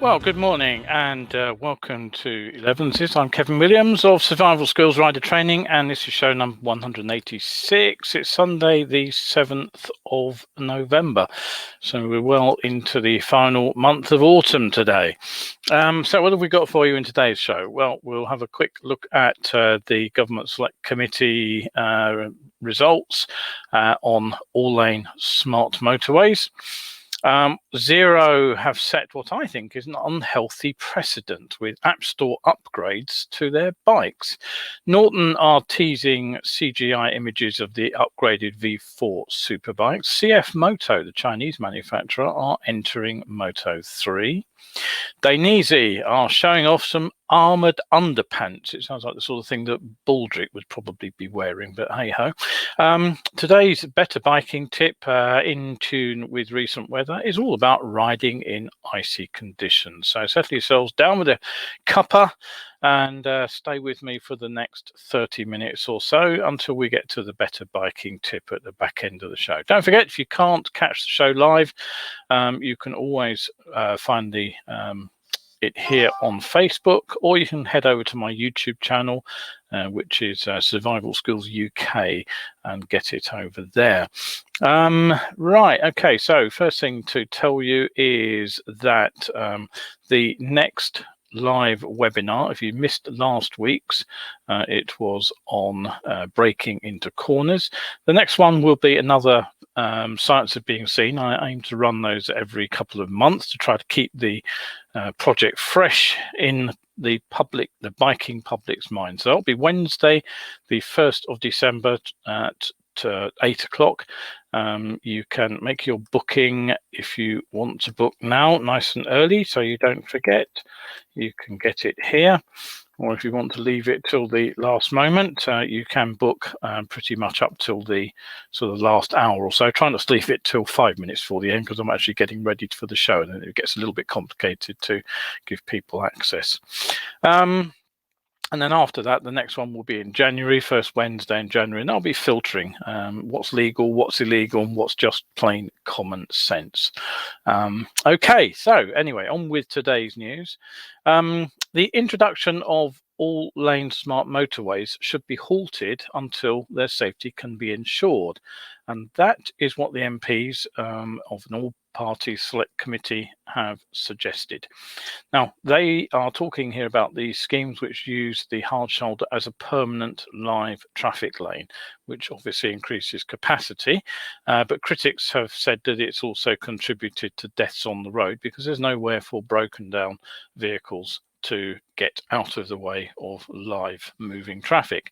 Well, good morning and welcome to Elevenses. I'm Kevin Williams of Survival Skills Rider Training, and this is show number 186. It's Sunday, the 7th of November. So we're well into the final month of autumn today. So what have we got for you in today's show? Well, we'll have a quick look at the Government Select Committee results on all-lane smart motorways. Zero have set what I think is an unhealthy precedent with App Store upgrades to their bikes. Norton are teasing CGI images of the upgraded V4 superbikes. CFMoto, the Chinese manufacturer, are entering Moto 3. Dainese are showing off some armoured underpants. It sounds like the sort of thing that Baldrick would probably be wearing, but hey ho. Today's better biking tip, in tune with recent weather, is all about riding in icy conditions. So settle yourselves down with a cuppa and stay with me for the next 30 minutes or so until we get to the better biking tip at the back end of the show. Don't forget, if you can't catch the show live, you can always find it here on Facebook, or you can head over to my YouTube channel, which is Survival Skills UK, and get it over there. Right, okay, so first thing to tell you is that the next live webinar, if you missed last week's, it was on braking into corners. The next one will be another science of being seen. I aim to run those every couple of months to try to keep the project fresh in the biking public's mind. So it'll be Wednesday, the 1st of December at 8 o'clock. You can make your booking if you want to book now, nice and early, so you don't forget. You can get it here, or if you want to leave it till the last moment, you can book pretty much up till the sort of last hour or so. Try not to leave it till 5 minutes before the end, because I'm actually getting ready for the show, and then it gets a little bit complicated to give people access. And then after that, the next one will be in January, first Wednesday in January, and I'll be filtering what's legal, what's illegal, and what's just plain common sense. Okay, so anyway, on with today's news. The introduction of all-lane smart motorways should be halted until their safety can be ensured. And that is what the MPs of an all-party select committee have suggested. Now, they are talking here about the schemes which use the hard shoulder as a permanent live traffic lane, which obviously increases capacity. But critics have said that it's also contributed to deaths on the road because there's nowhere for broken down vehicles to get out of the way of live moving traffic.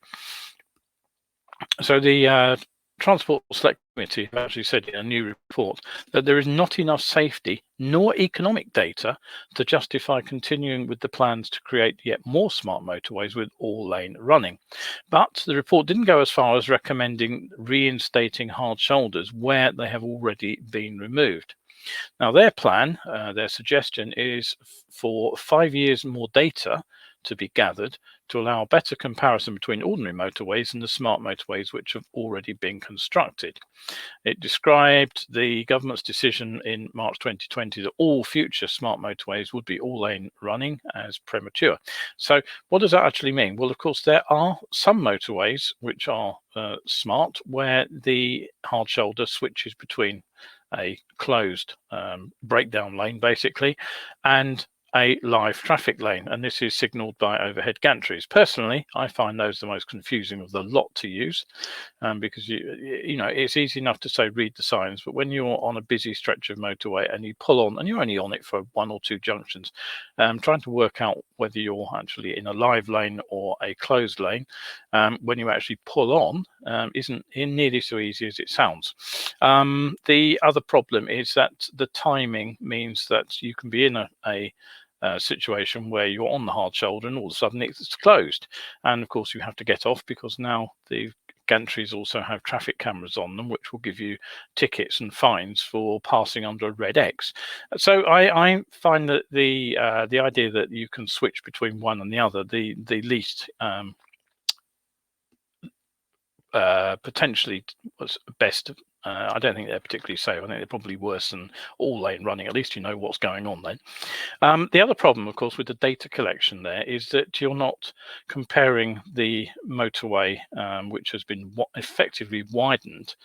So the Transport Select Committee have actually said in a new report that there is not enough safety nor economic data to justify continuing with the plans to create yet more smart motorways with all-lane running. But the report didn't go as far as recommending reinstating hard shoulders where they have already been removed. Now, their plan, their suggestion is for 5 years more data to be gathered to allow a better comparison between ordinary motorways and the smart motorways which have already been constructed. It described the government's decision in March 2020 that all future smart motorways would be all-lane running as premature. So what does that actually mean? Well, of course, there are some motorways which are smart where the hard shoulder switches between a closed breakdown lane, basically, and a live traffic lane, and this is signaled by overhead gantries. Personally, I find those the most confusing of the lot to use, because you know it's easy enough to say read the signs, but when you're on a busy stretch of motorway and you pull on, and you're only on it for 1 or 2 junctions, trying to work out whether you're actually in a live lane or a closed lane when you actually pull on isn't nearly so easy as it sounds. The other problem is that the timing means that you can be in a situation where you're on the hard shoulder and all of a sudden it's closed, and of course you have to get off because now the gantries also have traffic cameras on them which will give you tickets and fines for passing under a red X. So I find that the idea that you can switch between one and the other, the least potentially was best I don't think they're particularly safe. I think they're probably worse than all lane running. At least you know what's going on then. The other problem, of course, with the data collection there is that you're not comparing the motorway, which has been effectively widened,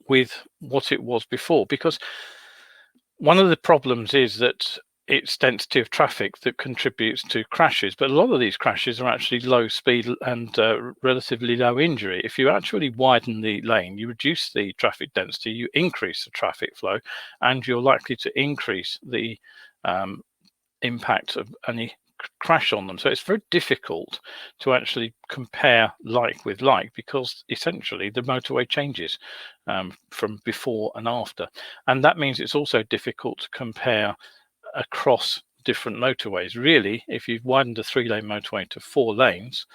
with what it was before, because one of the problems is that it's density of traffic that contributes to crashes, but a lot of these crashes are actually low speed and relatively low injury. If you actually widen the lane, you reduce the traffic density, you increase the traffic flow, and you're likely to increase the impact of any crash on them. So it's very difficult to actually compare like with like, because essentially the motorway changes from before and after, and that means it's also difficult to compare across different motorways. Really, if you've widened a 3-lane motorway to 4 lanes,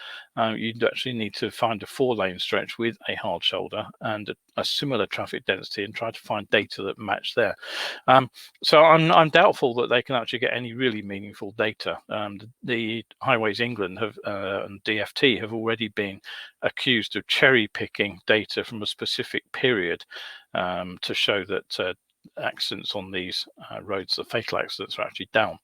you'd actually need to find a 4-lane stretch with a hard shoulder and a similar traffic density and try to find data that match there. So I'm doubtful that they can actually get any really meaningful data. The Highways England and DFT have already been accused of cherry picking data from a specific period to show that accidents on these roads, the fatal accidents, are actually down.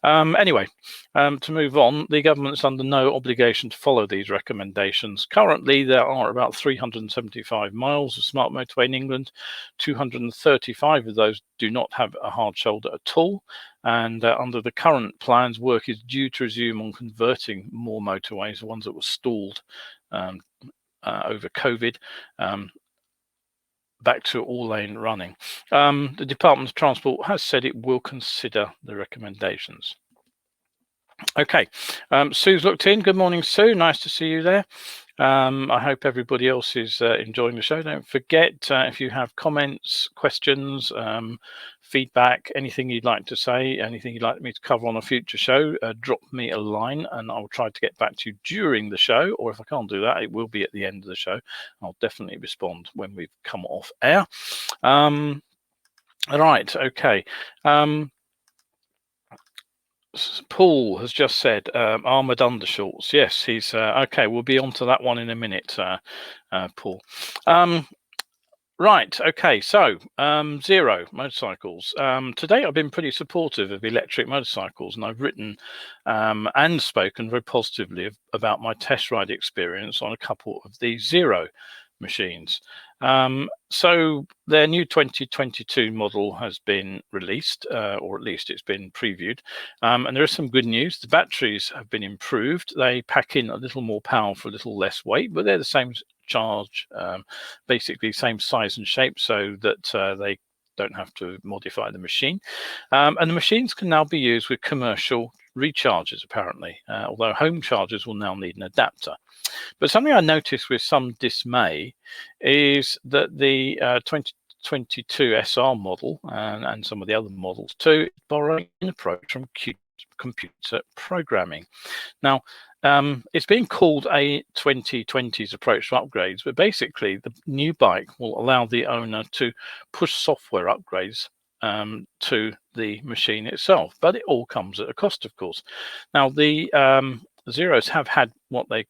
Anyway, to move on, the government's under no obligation to follow these recommendations. Currently, there are about 375 miles of smart motorway in England. 235 of those do not have a hard shoulder at all. And under the current plans, work is due to resume on converting more motorways, the ones that were stalled over COVID, back to all-lane running. The Department of Transport has said it will consider the recommendations. Okay, Sue's looked in. Good morning, Sue. Nice to see you there. I hope everybody else is enjoying the show. Don't forget, if you have comments, questions, feedback, anything you'd like to say, anything you'd like me to cover on a future show, drop me a line and I'll try to get back to you during the show, or if I can't do that, it will be at the end of the show. I'll definitely respond when we've come off air. Right, okay. Paul has just said armoured undershorts. Yes, he's okay. We'll be on to that one in a minute, Paul. Right, okay, so Zero motorcycles. Today I've been pretty supportive of electric motorcycles, and I've written and spoken very positively about my test ride experience on a couple of these Zero machines. So their new 2022 model has been released, or at least it's been previewed, and there is some good news. The batteries have been improved. They pack in a little more power for a little less weight, but they're the same charge, basically same size and shape, so that they don't have to modify the machine. And the machines can now be used with commercial recharges, apparently, although home chargers will now need an adapter. But something I noticed with some dismay is that the 2022 SR model and some of the other models too, borrowing an approach from computer programming. Now, it's being called a 2020s approach to upgrades, but basically the new bike will allow the owner to push software upgrades to the machine itself, but it all comes at a cost, of course. Now, the Zeros have had what they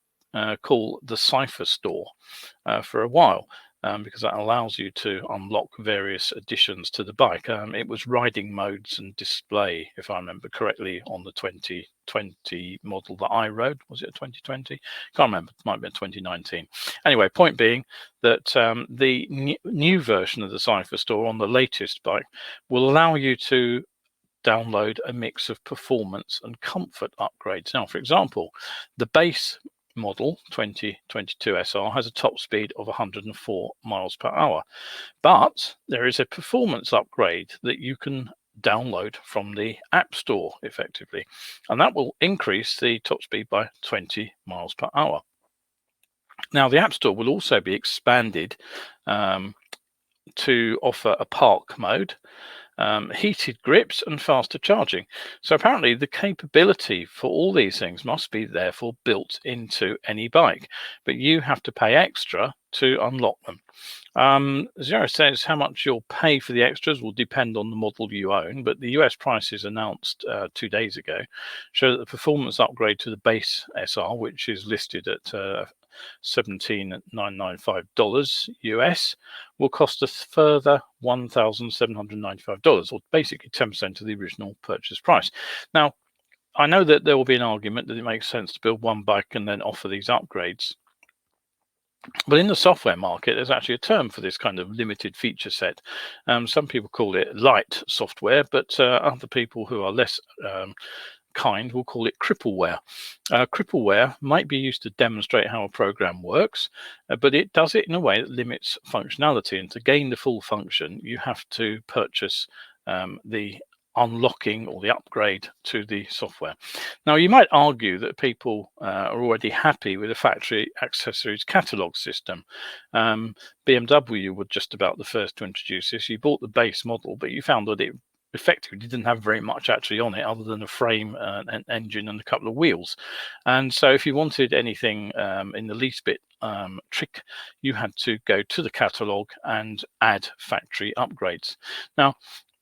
call the Cipher Store for a while, because that allows you to unlock various additions to the bike. It was riding modes and display, if I remember correctly, on the 2020 model that I rode. Was it 2020? Can't remember. It might have been 2019. Anyway, point being that the new version of the Cipher Store on the latest bike will allow you to download a mix of performance and comfort upgrades. Now, for example, the base model 2022 SR has a top speed of 104 miles per hour, but there is a performance upgrade that you can download from the App Store effectively, and that will increase the top speed by 20 miles per hour. Now, the App Store will also be expanded to offer a park mode, heated grips and faster charging. So apparently the capability for all these things must be therefore built into any bike, but you have to pay extra to unlock them. Zero says how much you'll pay for the extras will depend on the model you own, but the US prices announced 2 days ago show that the performance upgrade to the base SR, which is listed at $17,995 US will cost a further $1,795, or basically 10% of the original purchase price. Now, I know that there will be an argument that it makes sense to build one bike and then offer these upgrades. But in the software market, there's actually a term for this kind of limited feature set. Some people call it light software, but other people who are less kind will call it crippleware. Crippleware might be used to demonstrate how a program works, but it does it in a way that limits functionality. And to gain the full function, you have to purchase the unlocking or the upgrade to the software. Now, you might argue that people are already happy with a factory accessories catalog system. BMW were just about the first to introduce this. You bought the base model, but you found that it effectively didn't have very much actually on it other than a frame, an engine, and a couple of wheels. And so if you wanted anything in the least bit trick, you had to go to the catalog and add factory upgrades. Now,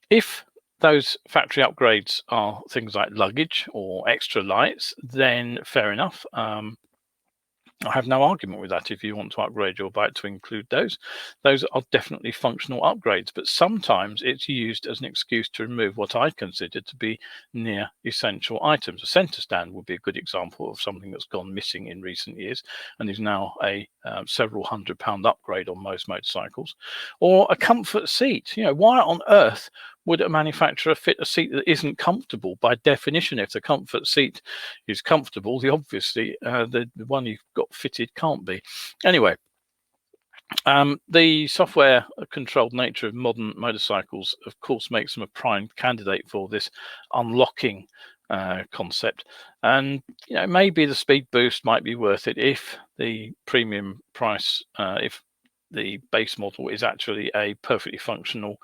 if those factory upgrades are things like luggage or extra lights, then fair enough. I have no argument with that. If you want to upgrade your bike to include those are definitely functional upgrades. But sometimes it's used as an excuse to remove what I consider to be near essential items. A centre stand would be a good example of something that's gone missing in recent years and is now a several £100 upgrade on most motorcycles. Or a comfort seat. You know, why on earth would a manufacturer fit a seat that isn't comfortable? By definition, if the comfort seat is comfortable, obviously the one you've got fitted can't be. Anyway, the software controlled nature of modern motorcycles, of course, makes them a prime candidate for this unlocking concept. And you know, maybe the speed boost might be worth it if the premium price, if the base model is actually a perfectly functional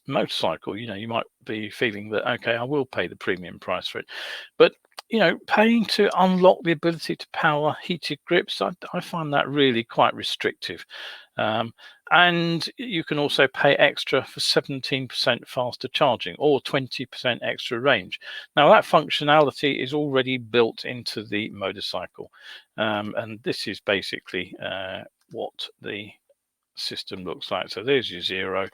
motorcycle. You know, you might be feeling that, okay, I will pay the premium price for it, but you know, paying to unlock the ability to power heated grips, I find that really quite restrictive. And you can also pay extra for 17% faster charging or 20% extra range. Now, that functionality is already built into the motorcycle, and this is basically what the system looks like. So there's your zero,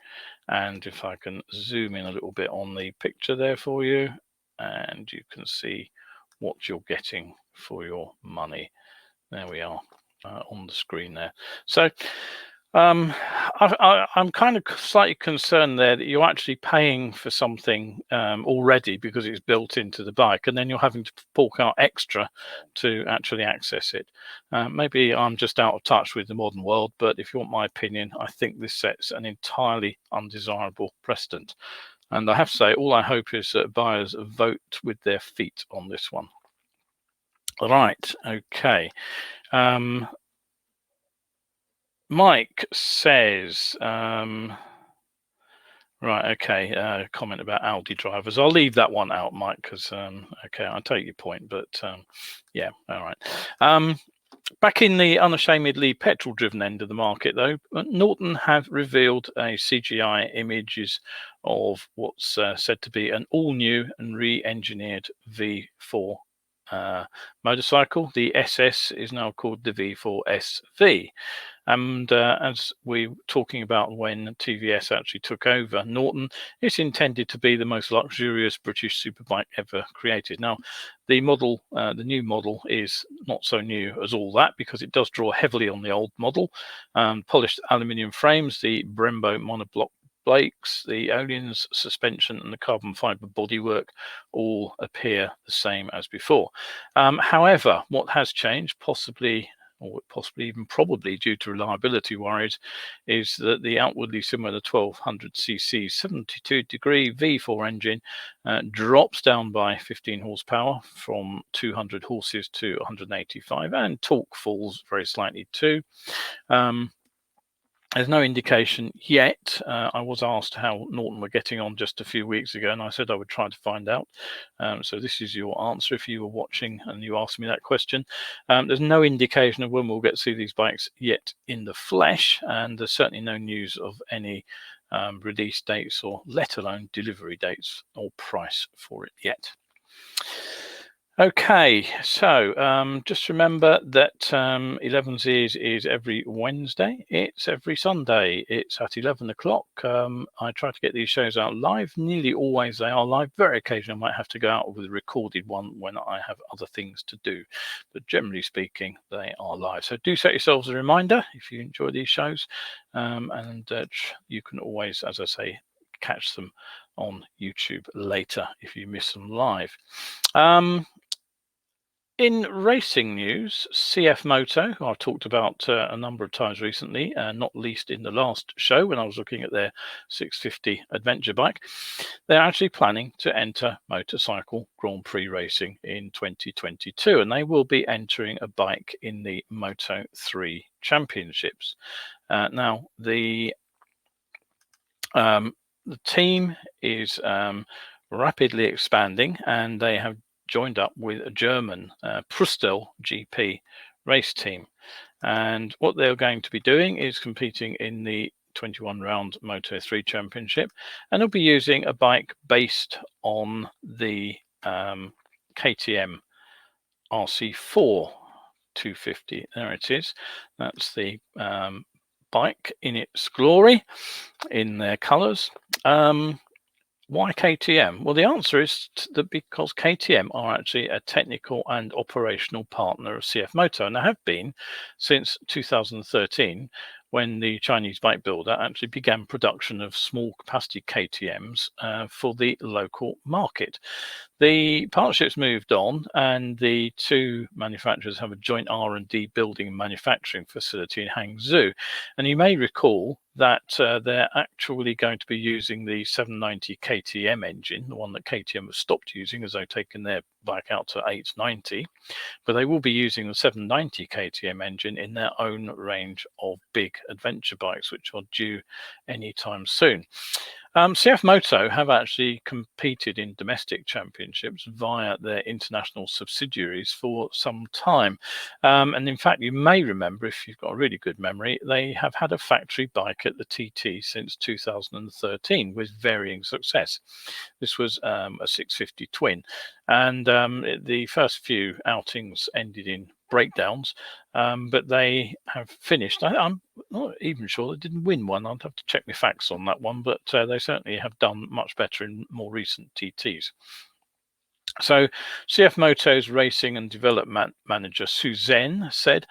and if I can zoom in a little bit on the picture there for you, and you can see what you're getting for your money. There we are on the screen there. So I'm kind of slightly concerned there that you're actually paying for something already because it's built into the bike, and then you're having to fork out extra to actually access it. Maybe I'm just out of touch with the modern world, but if you want my opinion, I think this sets an entirely undesirable precedent. And I have to say, all I hope is that buyers vote with their feet on this one. Right, okay. Mike says, right, okay, comment about Audi drivers. I'll leave that one out, Mike, because, okay, I take your point, but yeah, all right. Back in the unashamedly petrol-driven end of the market, though, Norton have revealed a CGI images of what's said to be an all-new and re-engineered V4 motorcycle. The SS is now called the V4 SV. And as we were talking about when TVS actually took over Norton, it's intended to be the most luxurious British superbike ever created. Now, the model, the new model, is not so new as all that because it does draw heavily on the old model. Polished aluminium frames, the Brembo monoblock brakes, the Oleans suspension, and the carbon fiber bodywork all appear the same as before. However, what has changed, possibly even probably due to reliability worries, is that the outwardly similar 1200cc 72-degree V4 engine drops down by 15 horsepower from 200 horses to 185, and torque falls very slightly too. There's no indication yet. I was asked how Norton were getting on just a few weeks ago, and I said I would try to find out. So this is your answer if you were watching and you asked me that question. There's no indication of when we'll get to see these bikes yet in the flesh, and there's certainly no news of any release dates or let alone delivery dates or price for it yet. Okay, so just remember that Elevenses is every Wednesday. It's every Sunday. It's at 11 o'clock. I try to get these shows out live. Nearly always they are live. Very occasionally I might have to go out with a recorded one when I have other things to do. But generally speaking, they are live. So do set yourselves a reminder if you enjoy these shows. And you can always, as I say, catch them on YouTube later if you miss them live. In racing news, CFMoto, who I've talked about a number of times recently, not least in the last show when I was looking at their 650 adventure bike, they're actually planning to enter motorcycle Grand Prix racing in 2022, and they will be entering a bike in the Moto 3 Championships. Now, the team is rapidly expanding, and they have joined up with a German Prustel GP race team. And what they're going to be doing is competing in the 21 round Moto 3 Championship, and they'll be using a bike based on the KTM RC4 250. There it is. That's the bike in its glory in their colors. Why KTM? Well, the answer is that because KTM are actually a technical and operational partner of CFMoto, and they have been since 2013, when the Chinese bike builder actually began production of small capacity KTMs for the local market. The partnerships moved on, and the two manufacturers have a joint R&D building and manufacturing facility in Hangzhou. And you may recall that they're actually going to be using the 790 KTM engine, the one that KTM has stopped using as they've taken their bike out to 890. But they will be using the 790 KTM engine in their own range of big adventure bikes, which are due anytime soon. CFMoto have actually competed in domestic championships via their international subsidiaries for some time. And in fact, you may remember, if you've got a really good memory, they have had a factory bike at the TT since 2013 with varying success. This was a 650 twin. And the first few outings ended in breakdowns, but they have finished. I'm not even sure they didn't win one. I'd have to check my facts on that one, but they certainly have done much better in more recent TTs. So CFMoto's racing and development manager Suzanne said,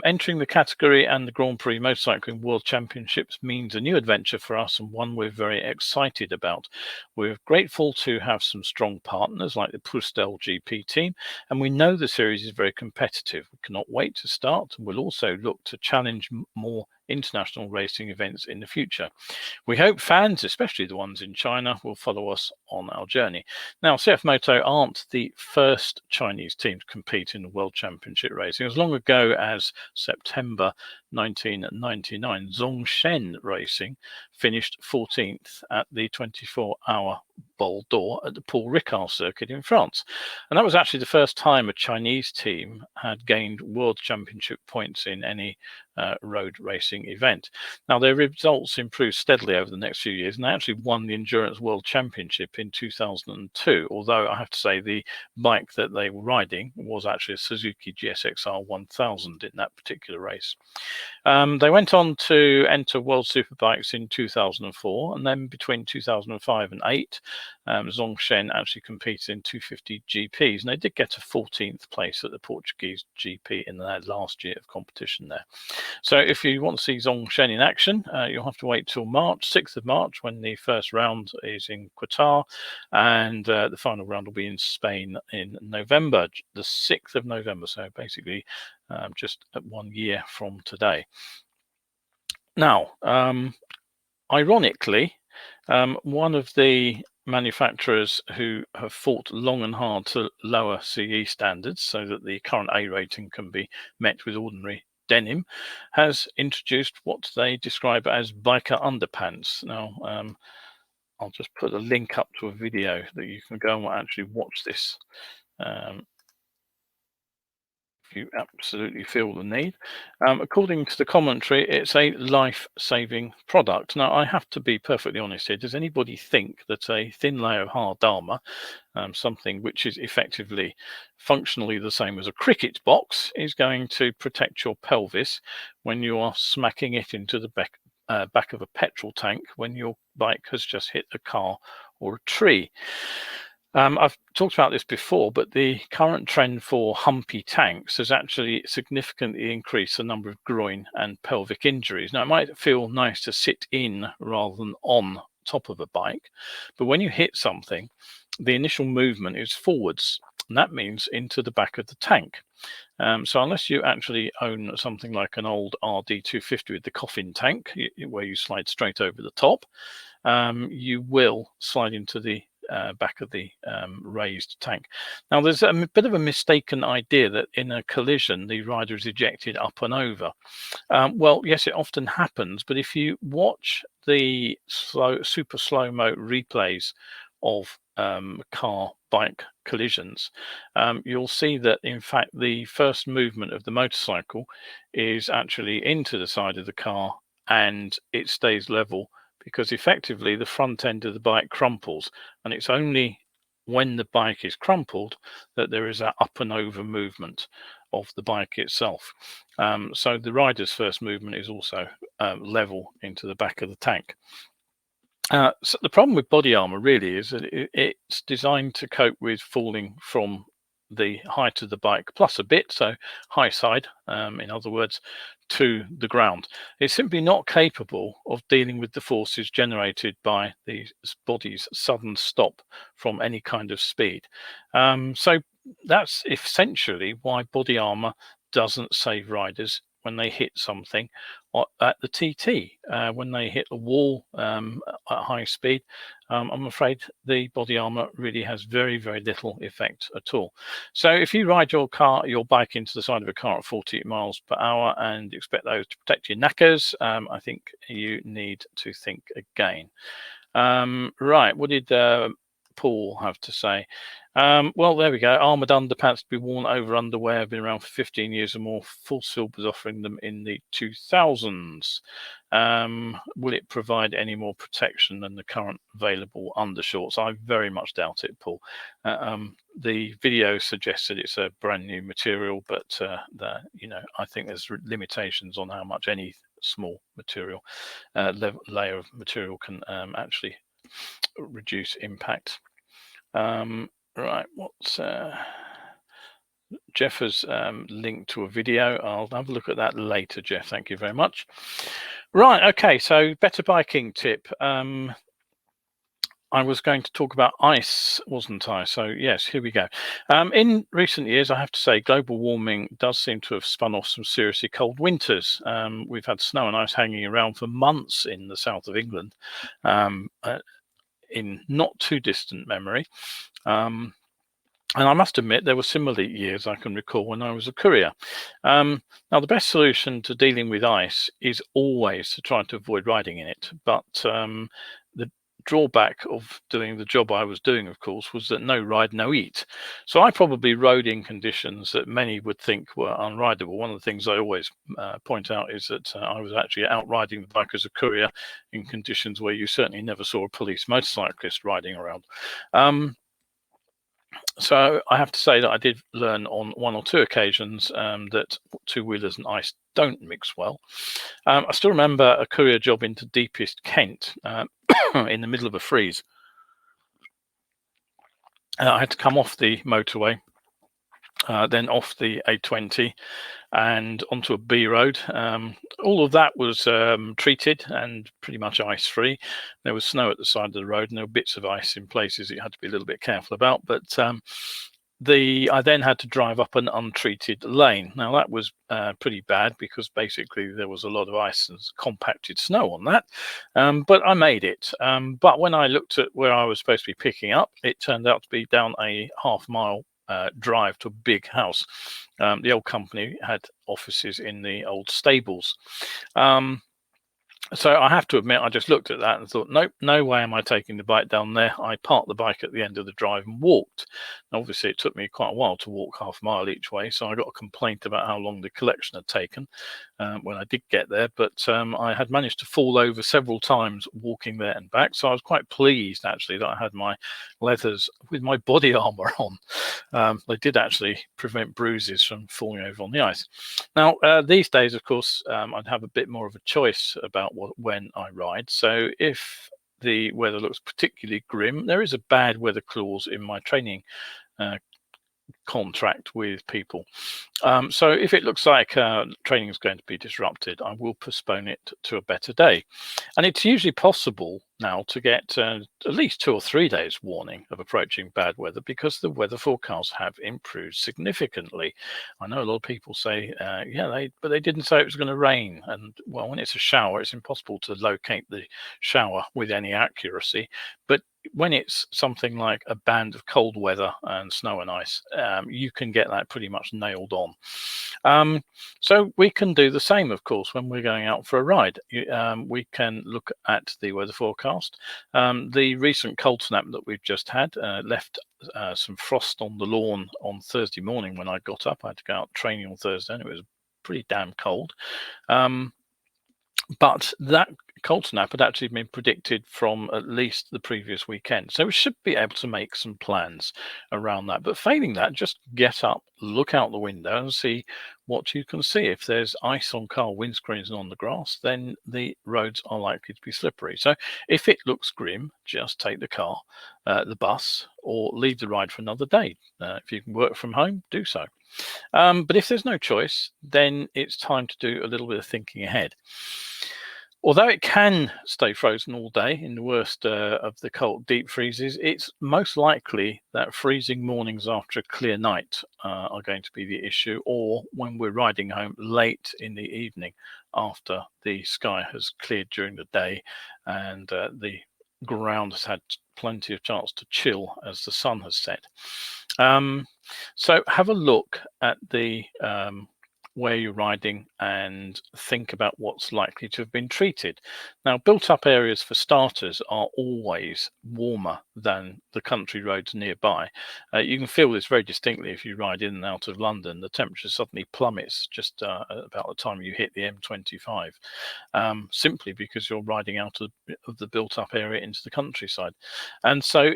entering the category and the Grand Prix Motorcycling World Championships means a new adventure for us and one we're very excited about. We're grateful to have some strong partners like the Prustel GP team, and we know the series is very competitive. We cannot wait to start, and we'll also look to challenge more international racing events in the future. We hope fans, especially the ones in China, will follow us on our journey. Now, CFMoto aren't the first Chinese team to compete in the World Championship racing. As long ago as September 1999, Zhongshan Racing finished 14th at the 24-hour Bol d'Or at the Paul Ricard circuit in France. And that was actually the first time a Chinese team had gained World Championship points in any road racing event. Now, their results improved steadily over the next few years, and they actually won the Endurance World Championship in 2002, although I have to say the bike that they were riding was actually a Suzuki GSXR 1000 in that particular race. They went on to enter World Superbikes in 2004, and then between 2005 and 8, Zhongshan actually competed in 250 GPs, and they did get a 14th place at the Portuguese GP in their last year of competition there. So if you want to see Zhongshan in action, you'll have to wait till March, 6th of March, when the first round is in Qatar, and the final round will be in Spain in November, the 6th of November, so basically just 1 year from today. Now, ironically, one of the manufacturers who have fought long and hard to lower CE standards so that the current A rating can be met with ordinary denim has introduced what they describe as biker underpants. Now, I'll just put a link up to a video that you can go and actually watch this if you absolutely feel the need. According to the commentary, it's a life-saving product. Now, I have to be perfectly honest here. Does anybody think that a thin layer of hard armour, something which is effectively functionally the same as a cricket box, is going to protect your pelvis when you are smacking it into the back of a petrol tank when your bike has just hit a car or a tree? I've talked about this before, but the current trend for humpy tanks has actually significantly increased the number of groin and pelvic injuries. Now, it might feel nice to sit in rather than on top of a bike, but when you hit something, the initial movement is forwards, and that means into the back of the tank. So unless you actually own something like an old RD250 with the coffin tank, where you slide straight over the top, you will slide into the back of the raised tank. Now, there's a bit of a mistaken idea that in a collision, the rider is ejected up and over. Well, yes, it often happens, but if you watch the super slow-mo replays of car bike collisions, you'll see that in fact the first movement of the motorcycle is actually into the side of the car and it stays level, because effectively the front end of the bike crumples, and it's only when the bike is crumpled that there is that up and over movement of the bike itself. So the rider's first movement is also level into the back of the tank. So the problem with body armor really is that it's designed to cope with falling from the height of the bike plus a bit, so high side, in other words, to the ground. It's simply not capable of dealing with the forces generated by the body's sudden stop from any kind of speed. So that's essentially why body armor doesn't save riders when they hit something at the TT. When they hit a wall at high speed, I'm afraid the body armor really has very, very little effect at all. So if you ride your bike into the side of a car at 40 miles per hour and expect those to protect your knackers, I think you need to think again. Right, what did Paul have to say? Well, there we go. Armoured underpants to be worn over underwear have been around for 15 years or more. Full Silk was offering them in the 2000s. Will it provide any more protection than the current available undershorts? I very much doubt it, Paul. The video suggests that it's a brand new material, but I think there's limitations on how much any small material layer of material can actually reduce impact. Right, what's Jeff has linked to a video. I'll have a look at that later, Jeff. Thank you very much. Right, okay, so better biking tip. I was going to talk about ice, wasn't I? So yes, here we go. In recent years, I have to say, global warming does seem to have spun off some seriously cold winters. We've had snow and ice hanging around for months in the south of England, in not too distant memory. And I must admit, there were similar years I can recall when I was a courier. Now, the best solution to dealing with ice is always to try to avoid riding in it. But the drawback of doing the job I was doing, of course, was that no ride, no eat. So I probably rode in conditions that many would think were unrideable. One of the things I always point out is that I was actually out riding the bike as a courier in conditions where you certainly never saw a police motorcyclist riding around. So I have to say that I did learn on one or two occasions that two-wheelers and ice don't mix well. I still remember a courier job into deepest Kent in the middle of a freeze. I had to come off the motorway, then off the A20 and onto a B road. All of that was treated and pretty much ice-free. There was snow at the side of the road and there were bits of ice in places that you had to be a little bit careful about. But I then had to drive up an untreated lane. Now that was pretty bad because basically there was a lot of ice and compacted snow on that. But I made it. But when I looked at where I was supposed to be picking up, it turned out to be down a half-mile drive to a big house. The old company had offices in the old stables. So I have to admit, I just looked at that and thought, nope, no way am I taking the bike down there. I parked the bike at the end of the drive and walked. And obviously, it took me quite a while to walk half a mile each way. So I got a complaint about how long the collection had taken when I did get there. But I had managed to fall over several times walking there and back. So I was quite pleased, actually, that I had my leathers with my body armor on. They did actually prevent bruises from falling over on the ice. Now, these days, of course, I'd have a bit more of a choice about when I ride. So if the weather looks particularly grim, there is a bad weather clause in my training contract with people. So if it looks like training is going to be disrupted, I will postpone it to a better day. And it's usually possible now to get at least 2 or 3 days warning of approaching bad weather because the weather forecasts have improved significantly. I know a lot of people say, but they didn't say it was going to rain. And well, when it's a shower, it's impossible to locate the shower with any accuracy. But when it's something like a band of cold weather and snow and ice, you can get that pretty much nailed on. So we can do the same, of course, when we're going out for a ride. We can look at the weather forecast. The recent cold snap that we've just had left some frost on the lawn on Thursday morning when I got up. I had to go out training on Thursday and it was pretty damn cold. But that cold snap had actually been predicted from at least the previous weekend. So we should be able to make some plans around that. But failing that, just get up, look out the window and see what you can see. If there's ice on car windscreens and on the grass, then the roads are likely to be slippery. So if it looks grim, just take the car, the bus, or leave the ride for another day. If you can work from home, do so. But if there's no choice, then it's time to do a little bit of thinking ahead. Although it can stay frozen all day in the worst of the cold deep freezes, it's most likely that freezing mornings after a clear night are going to be the issue, or when we're riding home late in the evening after the sky has cleared during the day and the ground has had plenty of chance to chill as the sun has set. So have a look at the where you're riding and think about what's likely to have been treated. Now, built up areas for starters are always warmer than the country roads nearby. You can feel this very distinctly if you ride in and out of London. The temperature suddenly plummets just about the time you hit the M25, simply because you're riding out of the built up area into the countryside. And so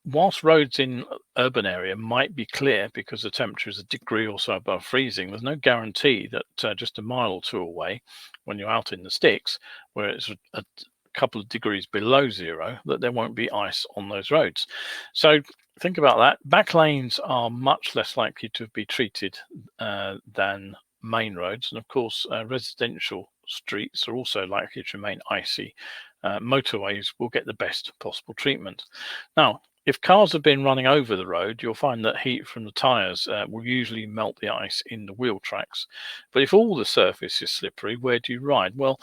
whilst roads in urban area might be clear because the temperature is a degree or so above freezing, there's no guarantee that just a mile or two away, when you're out in the sticks, where it's a couple of degrees below zero, that there won't be ice on those roads. So think about that. Back lanes are much less likely to be treated than main roads. And of course, residential streets are also likely to remain icy. Motorways will get the best possible treatment. Now, if cars have been running over the road, you'll find that heat from the tyres will usually melt the ice in the wheel tracks. But if all the surface is slippery, where do you ride? Well,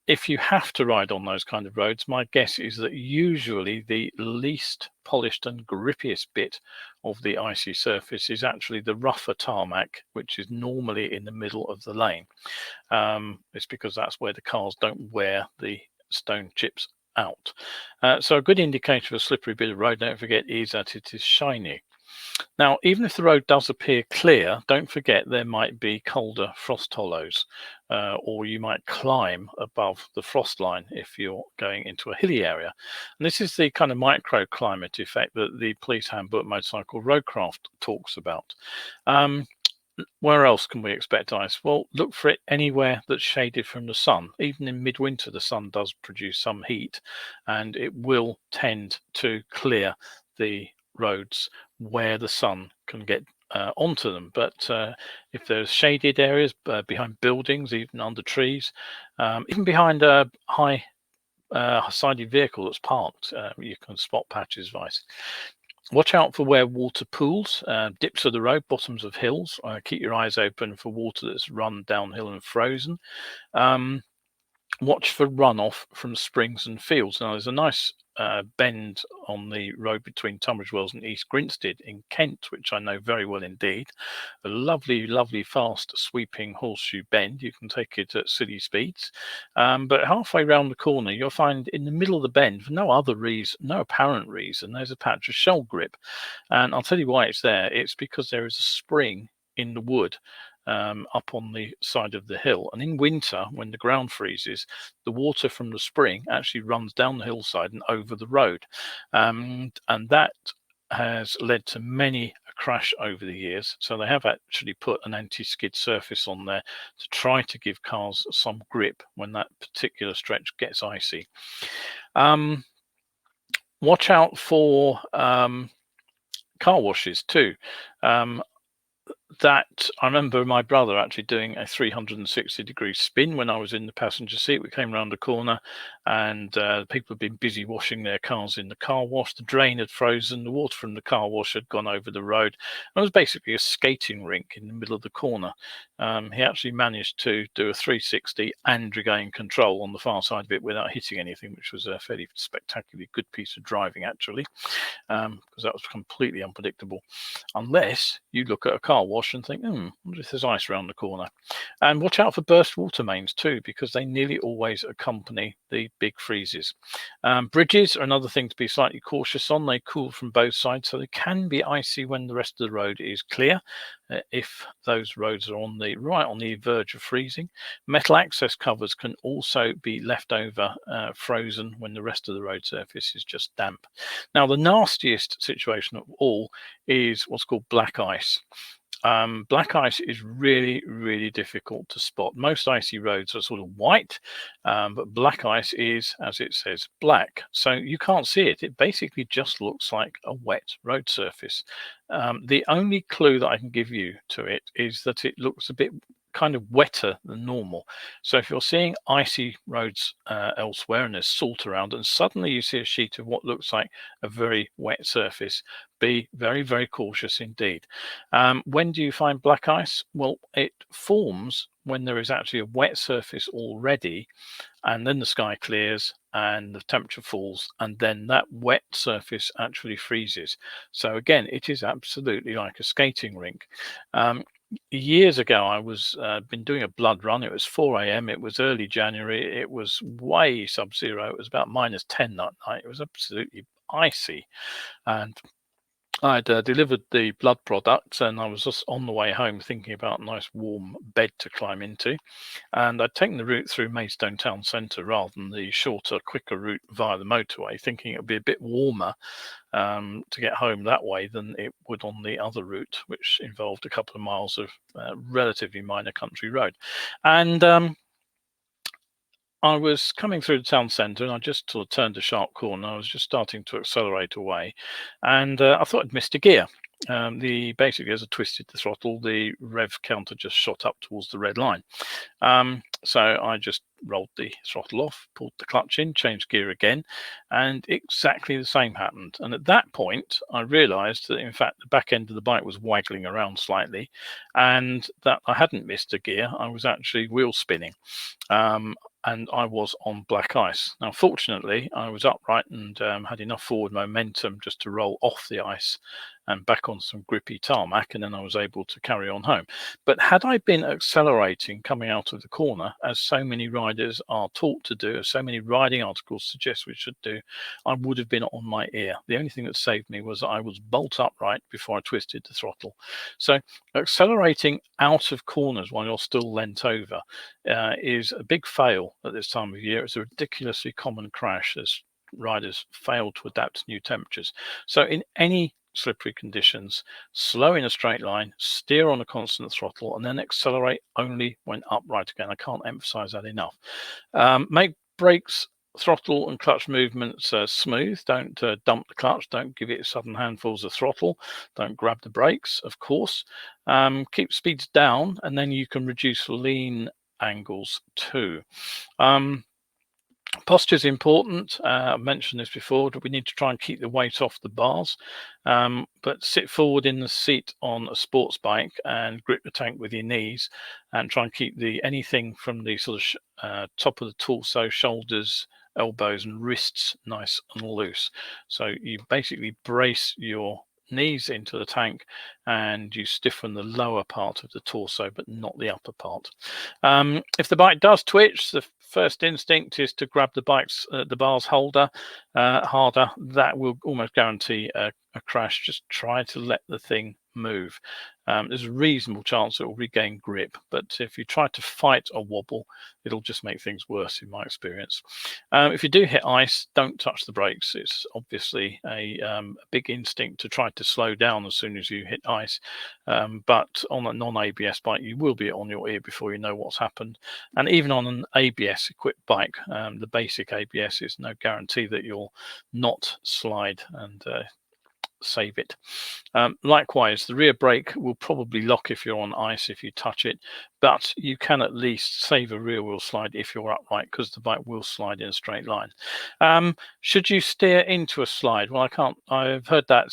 if you have to ride on those kind of roads, my guess is that usually the least polished and grippiest bit of the icy surface is actually the rougher tarmac, which is normally in the middle of the lane. It's because that's where the cars don't wear the stone chips out. So a good indicator of a slippery bit of road, don't forget, is that it is shiny. Now, even if the road does appear clear, don't forget there might be colder frost hollows, or you might climb above the frost line if you're going into a hilly area. And this is the kind of microclimate effect that the Police Handbook Motorcycle Roadcraft talks about. Where else can we expect ice? Well, look for it anywhere that's shaded from the sun. Even in midwinter, the sun does produce some heat, and it will tend to clear the roads where the sun can get onto them. But if there's shaded areas behind buildings, even under trees, even behind a high sided vehicle that's parked, you can spot patches of ice. Watch out for where water pools, dips of the road, bottoms of hills. Keep your eyes open for water that's run downhill and frozen. Watch for runoff from springs and fields. Now, there's a nice bend on the road between Tunbridge Wells and East Grinstead in Kent, which I know very well indeed. A lovely, lovely, fast, sweeping horseshoe bend. You can take it at silly speeds. But halfway round the corner, you'll find in the middle of the bend, for no other reason, no apparent reason, there's a patch of shell grip. And I'll tell you why it's there. It's because there is a spring in the wood up on the side of the hill. And in winter, when the ground freezes, the water from the spring actually runs down the hillside and over the road. And that has led to many a crash over the years. So they have actually put an anti-skid surface on there to try to give cars some grip when that particular stretch gets icy. Watch out for car washes too. That I remember my brother actually doing a 360-degree spin when I was in the passenger seat. We came around the corner and people had been busy washing their cars in the car wash. The drain had frozen, the water from the car wash had gone over the road. It was basically a skating rink in the middle of the corner. He actually managed to do a 360 and regain control on the far side of it without hitting anything, which was a fairly spectacularly good piece of driving actually, because that was completely unpredictable. Unless you look at a car wash and think, there's ice around the corner. And watch out for burst water mains too, because they nearly always accompany the big freezes. Bridges are another thing to be slightly cautious on. They cool from both sides, so they can be icy when the rest of the road is clear, if those roads are right on the verge of freezing. Metal access covers can also be left over frozen when the rest of the road surface is just damp. Now, the nastiest situation of all is what's called black ice. Black ice is really, really difficult to spot. Most icy roads are sort of white, but black ice is, as it says, black. So you can't see it. It basically just looks like a wet road surface. The only clue that I can give you to it is that it looks a bit kind of wetter than normal. So if you're seeing icy roads elsewhere and there's salt around and suddenly you see a sheet of what looks like a very wet surface, be very, very cautious indeed. When do you find black ice? Well, it forms when there is actually a wet surface already, and then the sky clears and the temperature falls, and then that wet surface actually freezes. So again, it is absolutely like a skating rink. Years ago, I was been doing a blood run. It was 4 a.m. It was early January. It was way sub-zero. It was about -10 that night. It was absolutely icy, and I'd delivered the blood products, and I was just on the way home thinking about a nice warm bed to climb into. And I'd taken the route through Maidstone town centre rather than the shorter, quicker route via the motorway, thinking it would be a bit warmer to get home that way than it would on the other route, which involved a couple of miles of relatively minor country road. And I was coming through the town centre and I just sort of turned a sharp corner. I was just starting to accelerate away, and I thought I'd missed a gear. Basically, as I twisted the throttle, the rev counter just shot up towards the red line. So I just rolled the throttle off, pulled the clutch in, changed gear again, and exactly the same happened. And at that point, I realised that in fact the back end of the bike was waggling around slightly, and that I hadn't missed a gear. I was actually wheel spinning. And I was on black ice. Now, fortunately, I was upright and had enough forward momentum just to roll off the ice and back on some grippy tarmac, and then I was able to carry on home. But had I been accelerating coming out of the corner, as so many riders are taught to do, as so many riding articles suggest we should do, I would have been on my ear. The only thing that saved me was that I was bolt upright before I twisted the throttle. So accelerating out of corners while you're still leant over is a big fail at this time of year. It's a ridiculously common crash as riders fail to adapt to new temperatures. So in any slippery conditions, slow in a straight line, steer on a constant throttle, and then accelerate only when upright again. I can't emphasize that enough. Make brakes, throttle and clutch movements smooth. Don't dump the clutch. Don't give it sudden handfuls of throttle. Don't grab the brakes, of course. Keep speeds down, and then you can reduce lean angles too. Posture is important. I mentioned this before. We need to try and keep the weight off the bars, but sit forward in the seat on a sports bike and grip the tank with your knees, and try and keep anything from the sort of top of the torso, shoulders, elbows, and wrists nice and loose. So you basically brace your knees into the tank and you stiffen the lower part of the torso but not the upper part. If the bike does twitch, the first instinct is to grab the bar's holder harder. That will almost guarantee a crash. Just try to let the thing move. There's a reasonable chance it will regain grip, but if you try to fight a wobble, it'll just make things worse in my experience. If you do hit ice, don't touch the brakes. It's obviously a big instinct to try to slow down as soon as you hit ice, but on a non-ABS bike, you will be on your ear before you know what's happened. And even on an ABS equipped bike, the basic ABS is no guarantee that you'll not slide and save it. Likewise, the rear brake will probably lock if you're on ice if you touch it, but you can at least save a rear wheel slide if you're upright, because the bike will slide in a straight line. Should you steer into a slide? Well, I've heard that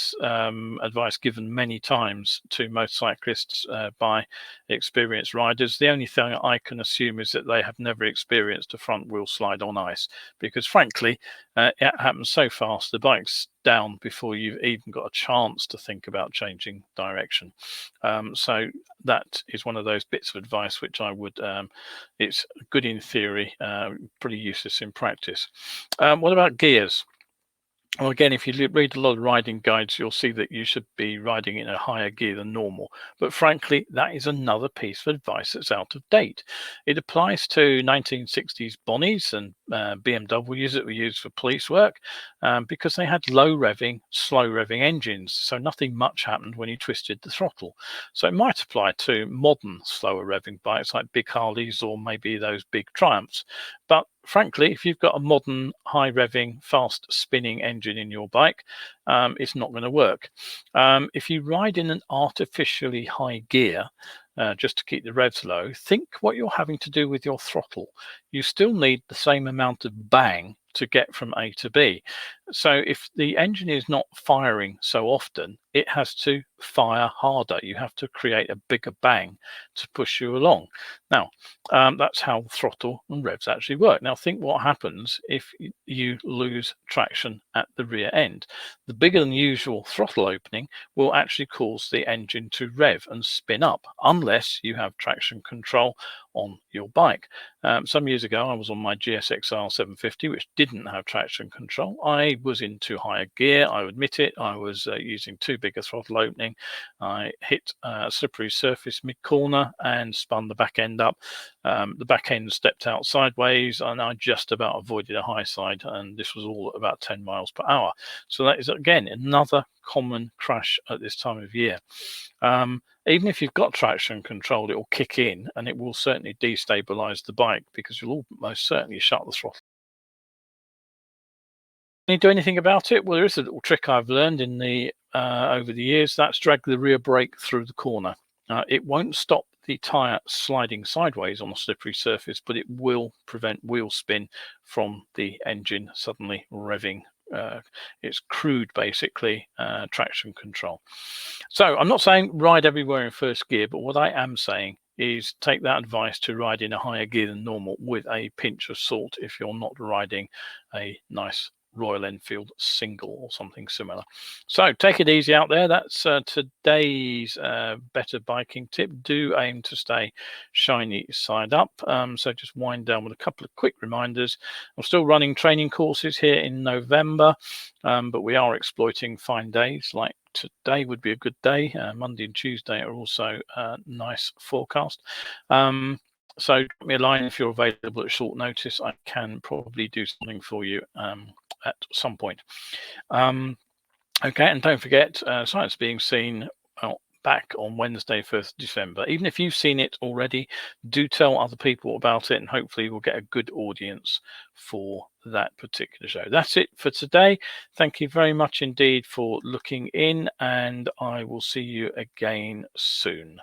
advice given many times to motorcyclists by experienced riders. The only thing I can assume is that they have never experienced a front wheel slide on ice, because frankly, it happens so fast, the bike's down before you've even got a chance to think about changing direction. So that is one of those bits of advice which I would, it's good in theory, pretty useless in practice. What about gears? Well, again, if you read a lot of riding guides, you'll see that you should be riding in a higher gear than normal. But frankly, that is another piece of advice that's out of date. It applies to 1960s Bonnies and BMWs that were used for police work because they had low revving, slow revving engines. So nothing much happened when you twisted the throttle. So it might apply to modern slower revving bikes like big Harleys or maybe those big Triumphs. But frankly, if you've got a modern high revving, fast spinning engine in your bike, it's not going to work. If you ride in an artificially high gear, just to keep the revs low, think what you're having to do with your throttle. You still need the same amount of bang to get from A to B. So if the engine is not firing so often, it has to fire harder. You have to create a bigger bang to push you along. Now, that's how throttle and revs actually work. Now, think what happens if you lose traction at the rear end. The bigger than usual throttle opening will actually cause the engine to rev and spin up, unless you have traction control on your bike. Some years ago, I was on my GSXR 750, which didn't have traction control. I was in too high a gear, I admit it. I was using too big a throttle opening. I hit a slippery surface mid-corner and spun the back end up. The back end stepped out sideways and I just about avoided a high side, and this was all at about 10 miles per hour. So that is, again, another common crash at this time of year. Even if you've got traction control, it will kick in and it will certainly destabilize the bike because you'll almost certainly shut the throttle. Can you do anything about it? Well, there is a little trick I've learned in the over the years. That's drag the rear brake through the corner. It won't stop the tyre sliding sideways on a slippery surface, but it will prevent wheel spin from the engine suddenly revving. It's crude, basically, traction control. So I'm not saying ride everywhere in first gear, but what I am saying is take that advice to ride in a higher gear than normal with a pinch of salt if you're not riding a nice Royal Enfield single or something similar. So take it easy out there. That's today's better biking tip. Do aim to stay shiny side up. So just wind down with a couple of quick reminders. I'm still running training courses here in November, but we are exploiting fine days. Like today would be a good day. Monday and Tuesday are also nice forecast. So drop me a line if you're available at short notice. I can probably do something for you at some point. Okay, and don't forget, Science Being Seen back on Wednesday, 1st December. Even if you've seen it already, do tell other people about it and hopefully we'll get a good audience for that particular show. That's it for today. Thank you very much indeed for looking in, and I will see you again soon.